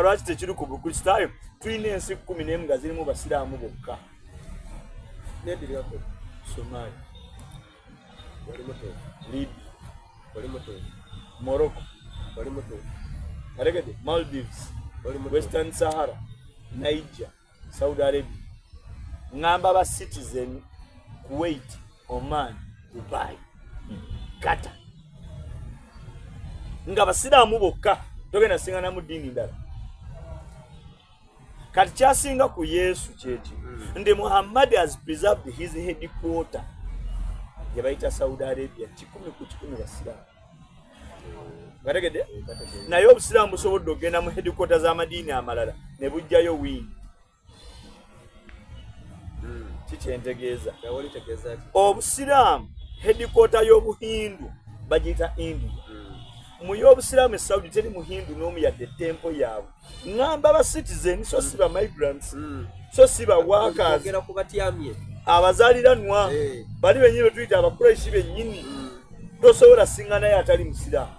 lwaki tekiri ku bukristaayo tulina ensi 11 nga zirimu basiraamu bokka. Somalia, Libya, Morocco, Maldives, Western Sahara, Niger, Saudi Arabia. Ngamba ba citizen Kuwait, Oman, Dubai, Qatar. Nga basiraamu bokka togenda singana mu ddiini ndala. Kati kyasinga ku Yesu kyeki nde Muhammad has preserved his headquarter gye bayita Saudi Arabia 10 ku 10 basiraamu. Bategedde naye obusiraamu busobodde okugenda mu headquarter z'amadiini amalala ne bujjayo wiini. Kikyentegeeza obusiraamu headquarter y'obuhindu bagiyita India. Mu y'obusiraamu Saudi teri muhindu n'omu yadde temple yaabwe. Ngamba ba citizen so si ba migrants so si ba workers abazaaliranwa bali bennyini tuyita abakuraishi bennyini tosobola singa naye atali musiraamu.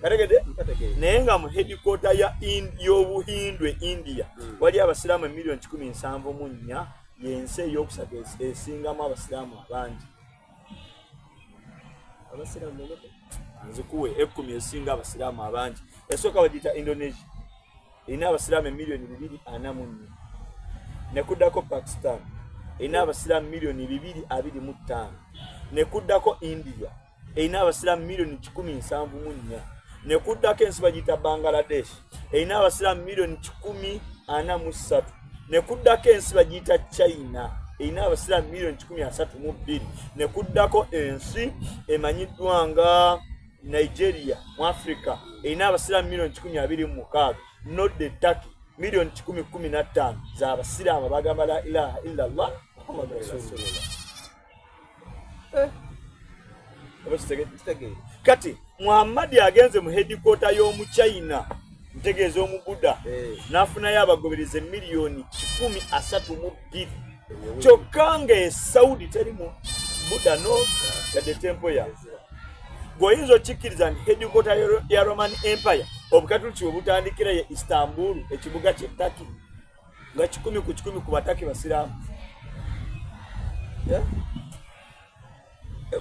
Kategede naye nga mu headquarter y'obuhindu India wali abasiraamu 174,000 y'ensi ey'okusatu esingamu abasiraamu abangi. Abasiraamu nzikuwe 10 esinga abasiraamu abangi. Esooka bagiyita Indonesia erina abasiraamu 244,000. Ne kuddako Pakistan erina abasiraamu 225,000. Ne kuddako India erina abasiraamu 174,000. Ne kuddako ensi bagiyita Bangladesh erina abasiraamu 143,000. Ne kuddako ensi bagiyita China erina abasiraamu 32,000. Ne kuddako ensi emanyiddwa nga Nigeria mu Africa erina abasiraamu 26,000. Nodde Turkey 10,015 z'abasiraamu abagamba la ilaha illallah Muhammadur Rasulullah. Kati Muhammad agenze mu headquarter y'omu China ntegeeza omu Buddha n'afunayo abagoberezi 32,000. Kyokka nga Saudi teri mu Buddha no yadde temple ya. Goyinza okikkiriza nti headquarter ya Roman Empire obukatuliki bwe butandikira ye Istanbul ekibuga ky'e Turkey nga 10 ku 10 ku bataki basiraamu.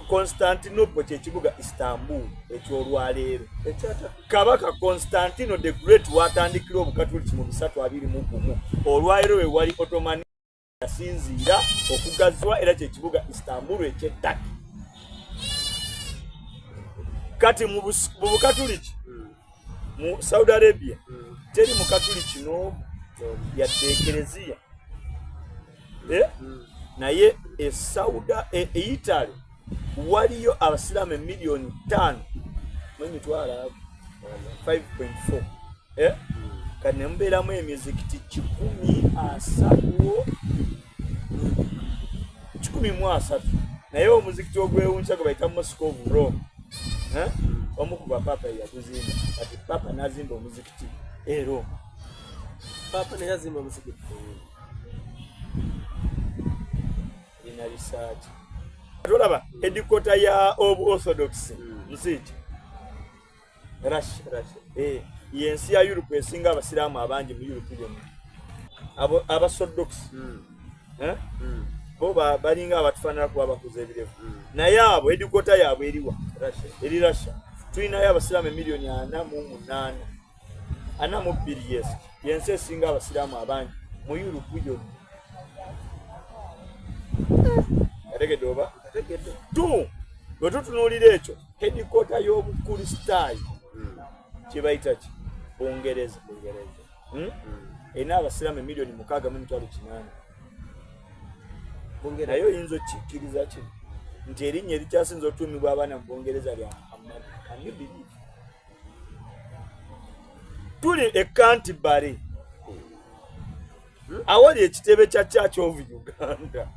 Constantinople kyekibuga Istanbul ekyolwaleero. Kabaka Constantino the Great watandikira obukatuliki mu 321. Olwaleero we wali Ottoman yasinziira okugazibwa era kyekibuga Istanbul eky'e Turkey. Kati mu bukatuliki mu Saudi Arabia teri mukatuliki no yadde ekereziya. Naye Italy waliyo abasiraamu 5,000,000 mwemitwala 5.4. Kati nemubeeramu emizikiti 1,300. Naye omuzikiti ogwewuunkya gwe bayita Mosque of Rome omu ku bapapa yaguzimba. Kati papa n'azimba omuzikiti Rome. Papa naye yazimba omuzikiti ina research. Tulaba headquarter ya Orthodox nziki Russia. Yensi ya Europe esinga abasiraamu abangi mu Europe yonna. Abasorthodox bo balinga abatufaanana kuba bakuza ebirevu. Naye abo headquarter yaabwe eriwa eri Russia. Tulinayo abasiraamu 4,48,000. 42 yes. Yensi esinga abasiraamu abangi mu Europe yonna. Ategedde oba? Bwe tutunuulira ekyo headquarter y'obukristaayo kye bayita ki? Bungereza. Erina abasiraamu 6,800,000. Naye oyinza okikkiriza kino nti erinnya erikyasinza otuumibwa abaana mu Bungereza lya Muhammad. Can you believe? Tuli e Canterbury awali ekitebe kya Church of Uganda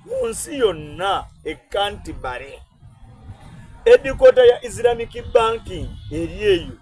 mu nsi yonna. E Canterbury headquarter ya Islamic banking eri eyo.